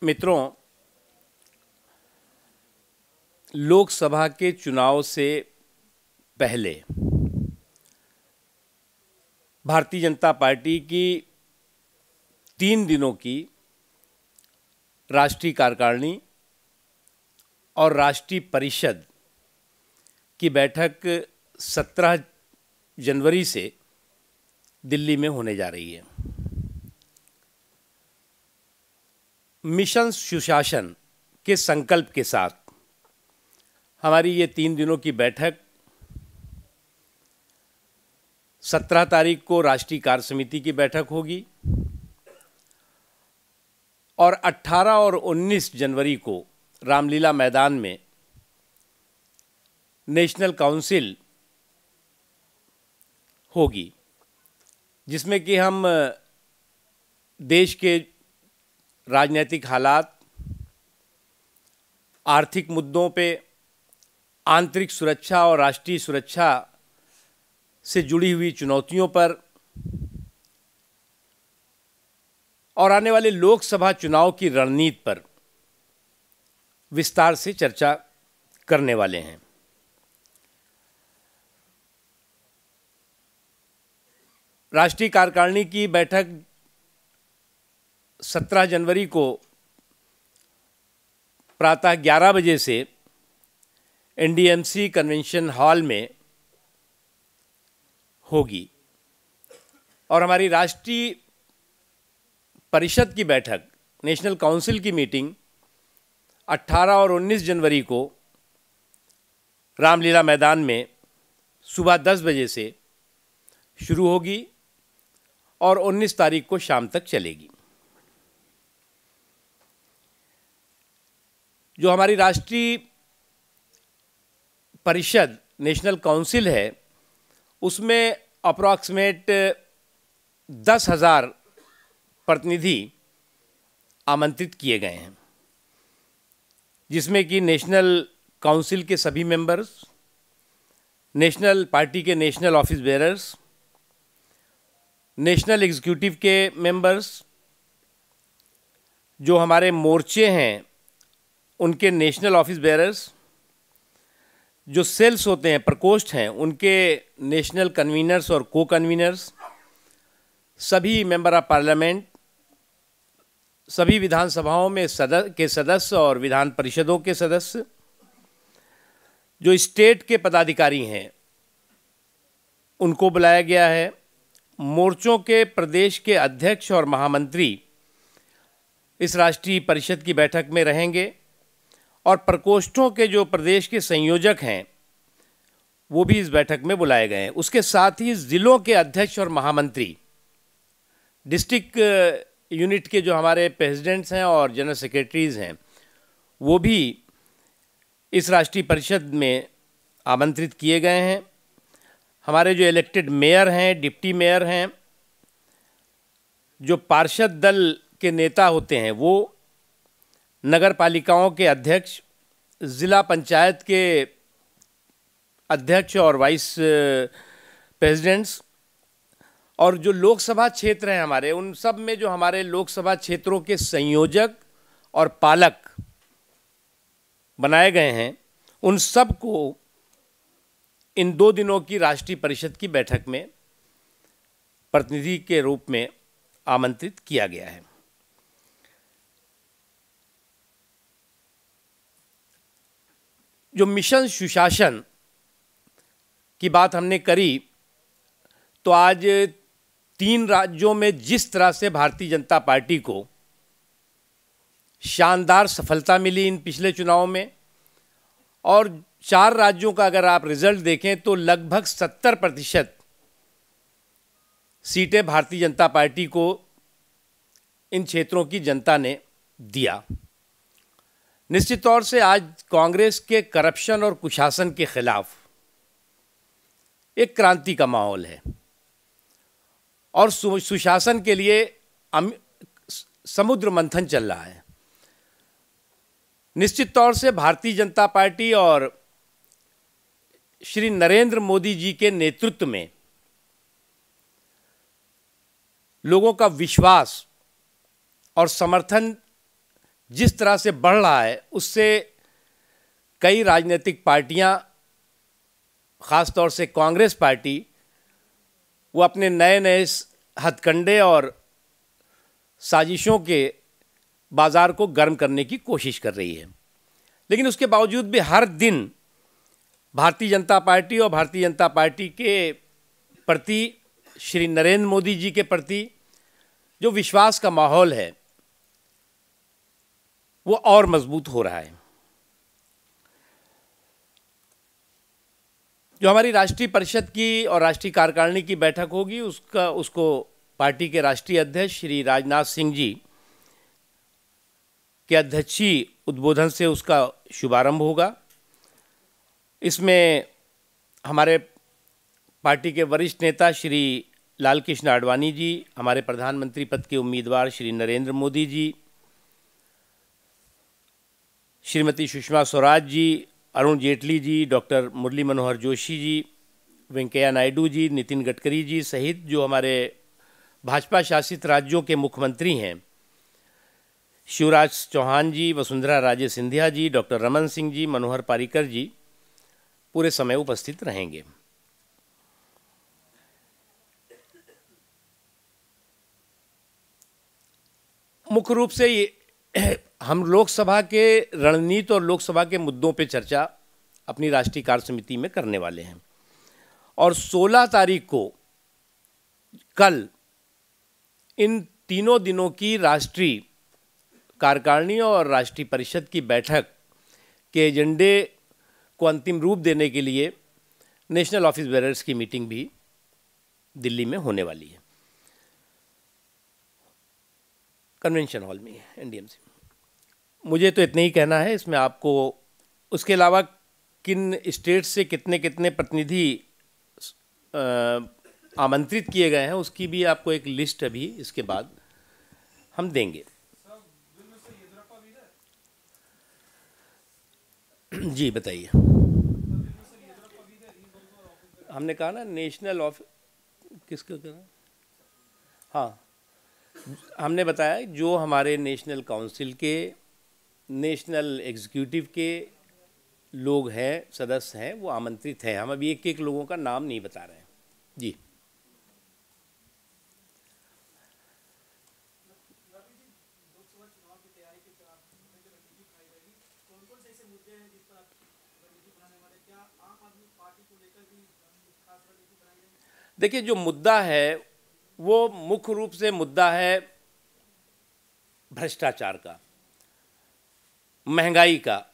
मित्रों, लोकसभा के चुनाव से पहले भारतीय जनता पार्टी की 3 दिनों की राष्ट्रीय कार्यकारिणी और राष्ट्रीय परिषद की बैठक 17 जनवरी से दिल्ली में होने जा रही है। मिशन सुशासन के संकल्प के साथ हमारी ये 3 दिनों की बैठक 17 तारीख को राष्ट्रीय कार्य समिति की बैठक होगी और 18 और 19 जनवरी को रामलीला मैदान में नेशनल काउंसिल होगी, जिसमें कि हम देश के राजनीतिक हालात, आर्थिक मुद्दों पे, आंतरिक सुरक्षा और राष्ट्रीय सुरक्षा से जुड़ी हुई चुनौतियों पर और आने वाले लोकसभा चुनाव की रणनीति पर विस्तार से चर्चा करने वाले हैं। राष्ट्रीय कार्यकारिणी की बैठक 17 जनवरी को प्रातः 11 बजे से एनडीएमसी कन्वेंशन हॉल में होगी और हमारी राष्ट्रीय परिषद की बैठक, नेशनल काउंसिल की मीटिंग 18 और 19 जनवरी को रामलीला मैदान में सुबह 10 बजे से शुरू होगी और 19 तारीख को शाम तक चलेगी। जो हमारी राष्ट्रीय परिषद, नेशनल काउंसिल है, उसमें अप्रॉक्सीमेट 10,000 प्रतिनिधि आमंत्रित किए गए हैं, जिसमें कि नेशनल काउंसिल के सभी मेंबर्स, नेशनल पार्टी के national office bearers, national executive के मेंबर्स, जो हमारे मोर्चे हैं उनके नेशनल ऑफिस बेयरर्स, जो सेल्स होते हैं, प्रकोष्ठ हैं, उनके नेशनल कन्वीनर्स और को कन्वीनर्स, सभी मेंबर ऑफ पार्लियामेंट, सभी विधानसभाओं में सदस्य और विधान परिषदों के सदस्य, जो स्टेट के पदाधिकारी हैं उनको बुलाया गया है। मोर्चों के प्रदेश के अध्यक्ष और महामंत्री इस राष्ट्रीय परिषद की बैठक में रहेंगे और प्रकोष्ठों के जो प्रदेश के संयोजक हैं वो भी इस बैठक में बुलाए गए हैं। उसके साथ ही जिलों के अध्यक्ष और महामंत्री, डिस्ट्रिक्ट यूनिट के जो हमारे प्रेसिडेंट्स हैं और जनरल सेक्रेटरीज हैं, वो भी इस राष्ट्रीय परिषद में आमंत्रित किए गए हैं। हमारे जो इलेक्टेड मेयर हैं, डिप्टी मेयर हैं, जो पार्षद दल के नेता होते हैं, वो नगर पालिकाओं के अध्यक्ष, ज़िला पंचायत के अध्यक्ष और वाइस प्रेसिडेंट्स, और जो लोकसभा क्षेत्र हैं हमारे, उन सब में जो हमारे लोकसभा क्षेत्रों के संयोजक और पालक बनाए गए हैं, उन सब को इन 2 दिनों की राष्ट्रीय परिषद की बैठक में प्रतिनिधि के रूप में आमंत्रित किया गया है। जो मिशन सुशासन की बात हमने करी, तो आज 3 राज्यों में जिस तरह से भारतीय जनता पार्टी को शानदार सफलता मिली इन पिछले चुनाव में, और 4 राज्यों का अगर आप रिजल्ट देखें तो लगभग 70% सीटें भारतीय जनता पार्टी को इन क्षेत्रों की जनता ने दिया। निश्चित तौर से आज कांग्रेस के करप्शन और कुशासन के खिलाफ एक क्रांति का माहौल है और सुशासन के लिए समुद्र मंथन चल रहा है। निश्चित तौर से भारतीय जनता पार्टी और श्री नरेंद्र मोदी जी के नेतृत्व में लोगों का विश्वास और समर्थन जिस तरह से बढ़ रहा है उससे कई राजनीतिक पार्टियां, ख़ास तौर से कांग्रेस पार्टी, वो अपने नए नए हथकंडे और साजिशों के बाज़ार को गर्म करने की कोशिश कर रही है। लेकिन उसके बावजूद भी हर दिन भारतीय जनता पार्टी और भारतीय जनता पार्टी के प्रति, श्री नरेंद्र मोदी जी के प्रति जो विश्वास का माहौल है वो और मजबूत हो रहा है। जो हमारी राष्ट्रीय परिषद की और राष्ट्रीय कार्यकारिणी की बैठक होगी उसको पार्टी के राष्ट्रीय अध्यक्ष श्री राजनाथ सिंह जी के अध्यक्षीय उद्बोधन से उसका शुभारंभ होगा। इसमें हमारे पार्टी के वरिष्ठ नेता श्री लाल कृष्ण आडवाणी जी, हमारे प्रधानमंत्री पद के उम्मीदवार श्री नरेंद्र मोदी जी, श्रीमती सुषमा स्वराज जी, अरुण जेटली जी, डॉक्टर मुरली मनोहर जोशी जी, वेंकैया नायडू जी, नितिन गडकरी जी सहित जो हमारे भाजपा शासित राज्यों के मुख्यमंत्री हैं, शिवराज चौहान जी, वसुंधरा राजे सिंधिया जी, डॉक्टर रमन सिंह जी, मनोहर पारिकर जी पूरे समय उपस्थित रहेंगे। मुख्य रूप से ये हम लोकसभा के रणनीति और लोकसभा के मुद्दों पे चर्चा अपनी राष्ट्रीय कार्य समिति में करने वाले हैं और 16 तारीख को कल इन तीनों दिनों की राष्ट्रीय कार्यकारिणी और राष्ट्रीय परिषद की बैठक के एजेंडे को अंतिम रूप देने के लिए नेशनल ऑफिस बेयरर्स की मीटिंग भी दिल्ली में होने वाली है, कन्वेंशन हॉल में, एनडीएमसी। मुझे तो इतना ही कहना है। इसमें आपको उसके अलावा किन स्टेट से कितने कितने प्रतिनिधि आमंत्रित किए गए हैं उसकी भी आपको एक लिस्ट अभी इसके बाद हम देंगे। जी बताइए। हमने कहा ना नेशनल ऑफ किसको करना, हाँ हमने बताया जो हमारे नेशनल काउंसिल के, नेशनल एग्जीक्यूटिव के लोग हैं, सदस्य हैं, वो आमंत्रित हैं। हम अभी एक एक लोगों का नाम नहीं बता रहे हैं। जी देखिए, जो मुद्दा है वो मुख्य रूप से मुद्दा है भ्रष्टाचार का, महंगाई का,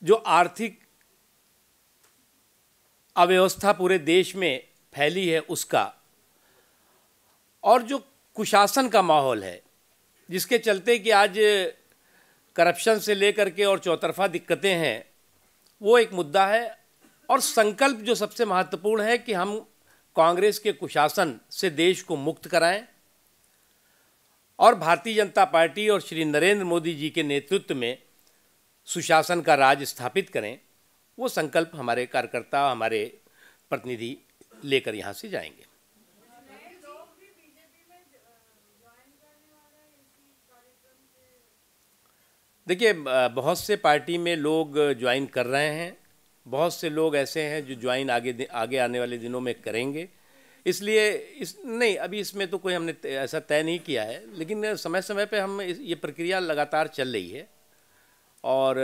जो आर्थिक अव्यवस्था पूरे देश में फैली है उसका, और जो कुशासन का माहौल है जिसके चलते कि आज करप्शन से लेकर के और चौतरफा दिक्कतें हैं, वो एक मुद्दा है। और संकल्प जो सबसे महत्वपूर्ण है कि हम कांग्रेस के कुशासन से देश को मुक्त कराएं और भारतीय जनता पार्टी और श्री नरेंद्र मोदी जी के नेतृत्व में सुशासन का राज स्थापित करें। वो संकल्प हमारे कार्यकर्ता, हमारे प्रतिनिधि लेकर यहाँ से जाएंगे। देखिए, बहुत से पार्टी में लोग ज्वाइन कर रहे हैं, बहुत से लोग ऐसे हैं जो ज्वाइन आगे आने वाले दिनों में करेंगे। इसलिए नहीं, अभी इसमें तो कोई हमने ऐसा तय नहीं किया है, लेकिन समय समय पे हम ये प्रक्रिया लगातार चल रही है और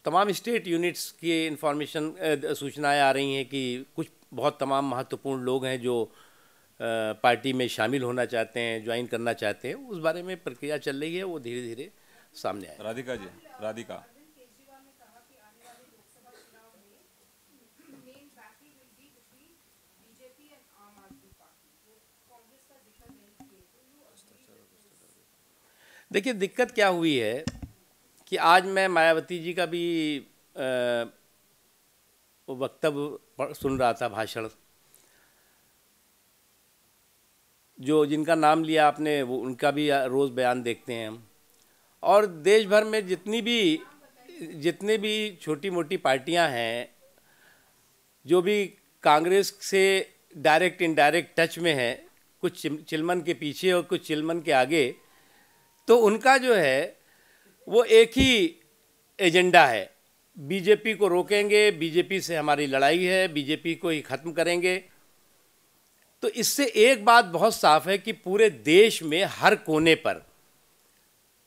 तमाम स्टेट यूनिट्स की इन्फॉर्मेशन, सूचनाएं आ रही हैं कि कुछ बहुत तमाम महत्वपूर्ण लोग हैं जो पार्टी में शामिल होना चाहते हैं, ज्वाइन करना चाहते हैं। उस बारे में प्रक्रिया चल रही है, वो धीरे धीरे सामने आए। राधिका जी, राधिका देखिए, दिक्कत क्या हुई है कि आज मैं मायावती जी का भी वक्तव्य सुन रहा था, भाषण, जो जिनका नाम लिया आपने, वो उनका भी रोज़ बयान देखते हैं हम। और देश भर में जितनी भी छोटी मोटी पार्टियां हैं जो भी कांग्रेस से डायरेक्ट इनडायरेक्ट टच में हैं, कुछ चिलमन के पीछे और कुछ चिलमन के आगे, तो उनका जो है वो एक ही एजेंडा है, बीजेपी को रोकेंगे, बीजेपी से हमारी लड़ाई है, बीजेपी को ही ख़त्म करेंगे। तो इससे एक बात बहुत साफ है कि पूरे देश में हर कोने पर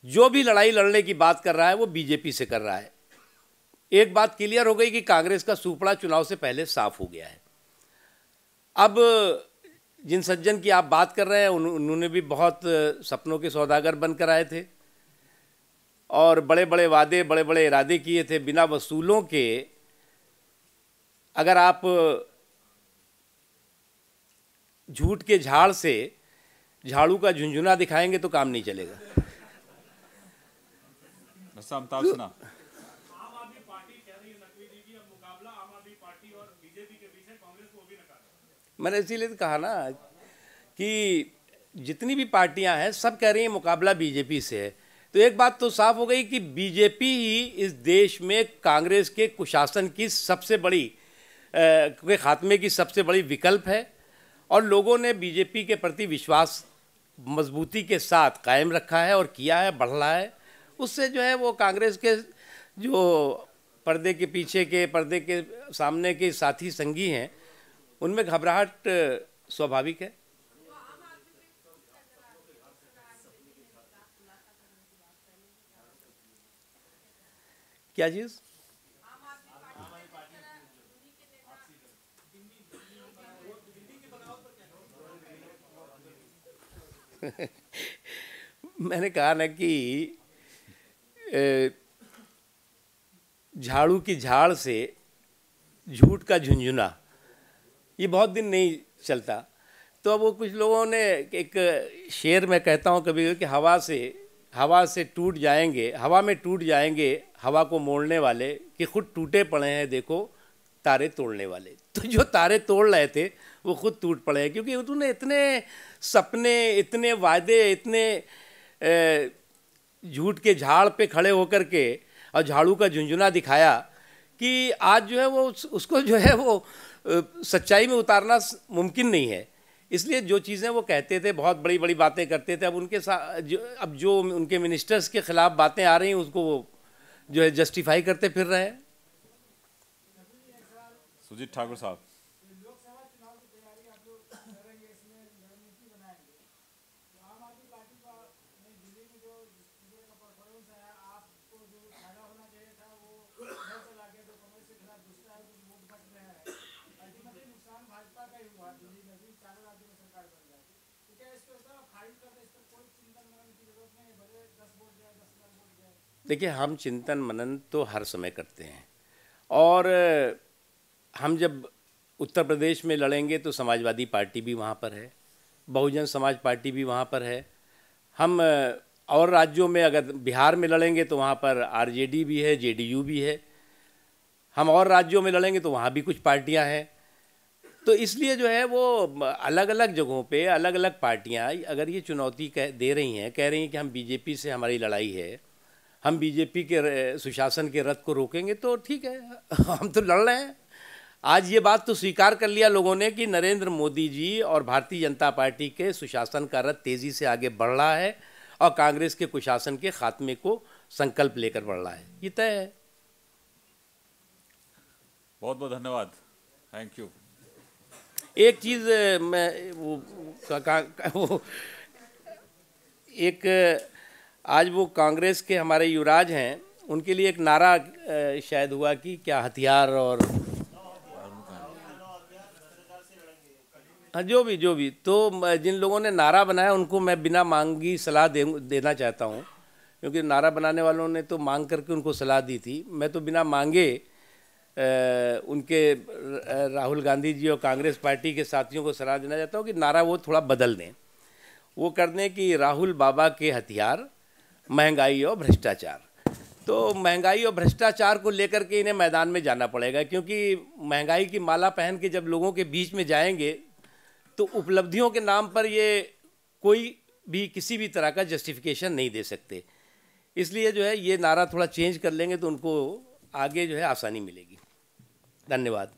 जो भी लड़ाई लड़ने की बात कर रहा है वो बीजेपी से कर रहा है। एक बात क्लियर हो गई कि कांग्रेस का सूपड़ा चुनाव से पहले साफ हो गया है। अब जिन सज्जन की आप बात कर रहे हैं उन्होंने भी बहुत सपनों के सौदागर बनकर आए थे और बड़े बड़े वादे, बड़े बड़े इरादे किए थे बिना वसूलों के। अगर आप झूठ के झाड़ से झाड़ू का झुंझुना दिखाएंगे तो काम नहीं चलेगा। मैंने इसीलिए तो कहा ना कि जितनी भी पार्टियां हैं सब कह रही हैं मुकाबला बीजेपी से है। तो एक बात तो साफ हो गई कि बीजेपी ही इस देश में कांग्रेस के कुशासन की सबसे बड़ी के खात्मे की सबसे बड़ी विकल्प है और लोगों ने बीजेपी के प्रति विश्वास मजबूती के साथ कायम रखा है और किया है, बढ़ रहा है। उससे जो है वो कांग्रेस के जो पर्दे के पीछे के, पर्दे के सामने के साथी संगी हैं उनमें घबराहट स्वाभाविक है। क्या चीज़? मैंने कहा ना कि झाड़ू की झाड़ से झूठ का झुंझुना ये बहुत दिन नहीं चलता। तो अब वो कुछ लोगों ने एक शेर में कहता हूँ कभी कि हवा से टूट जाएंगे, हवा में टूट जाएंगे हवा को मोड़ने वाले, कि खुद टूटे पड़े हैं देखो तारे तोड़ने वाले। तो जो तारे तोड़ रहे थे वो खुद टूट पड़े हैं, क्योंकि उन्होंने इतने सपने, इतने वादे, इतने झूठ के झाड़ पे खड़े होकर के और झाड़ू का झुंझुना दिखाया कि आज जो है वो उसको जो है वो सच्चाई में उतारना मुमकिन नहीं है। इसलिए जो चीज़ें वो कहते थे, बहुत बड़ी बड़ी बातें करते थे, अब उनके साथ अब जो उनके मिनिस्टर्स के खिलाफ बातें आ रही हैं उसको वो जो है जस्टिफाई करते फिर रहे हैं। सुजीत ठाकुर साहब, देखिए, हम चिंतन मनन तो हर समय करते हैं और हम जब उत्तर प्रदेश में लड़ेंगे तो समाजवादी पार्टी भी वहाँ पर है, बहुजन समाज पार्टी भी वहाँ पर है। हम और राज्यों में अगर बिहार में लड़ेंगे तो वहाँ पर आरजेडी भी है, जेडीयू भी है। हम और राज्यों में लड़ेंगे तो वहाँ भी कुछ पार्टियाँ हैं। तो इसलिए जो है वो अलग अलग जगहों पे अलग अलग पार्टियाँ अगर ये चुनौती दे रही हैं, कह रही हैं कि हम बीजेपी से हमारी लड़ाई है, हम बीजेपी के सुशासन के रथ को रोकेंगे, तो ठीक है, हम तो लड़ रहे हैं। आज ये बात तो स्वीकार कर लिया लोगों ने कि नरेंद्र मोदी जी और भारतीय जनता पार्टी के सुशासन का रथ तेज़ी से आगे बढ़ रहा है और कांग्रेस के कुशासन के खात्मे को संकल्प लेकर बढ़ रहा है। ये तय है। बहुत बहुत धन्यवाद, थैंक यू। एक चीज़ मैं वो एक आज वो कांग्रेस के हमारे युवराज हैं, उनके लिए एक नारा शायद हुआ कि क्या हथियार और हाँ जो भी तो जिन लोगों ने नारा बनाया उनको मैं बिना मांगी सलाह देना चाहता हूँ, क्योंकि नारा बनाने वालों ने तो मांग करके उनको सलाह दी थी। मैं तो बिना मांगे उनके राहुल गांधी जी और कांग्रेस पार्टी के साथियों को सलाह देना चाहता हूँ कि नारा वो थोड़ा बदल दें, वो कर दें कि राहुल बाबा के हथियार महंगाई और भ्रष्टाचार। तो महंगाई और भ्रष्टाचार को लेकर के इन्हें मैदान में जाना पड़ेगा, क्योंकि महंगाई की माला पहन के जब लोगों के बीच में जाएंगे तो उपलब्धियों के नाम पर ये कोई भी किसी भी तरह का जस्टिफिकेशन नहीं दे सकते। इसलिए जो है ये नारा थोड़ा चेंज कर लेंगे तो उनको आगे जो है आसानी मिलेगी। धन्यवाद।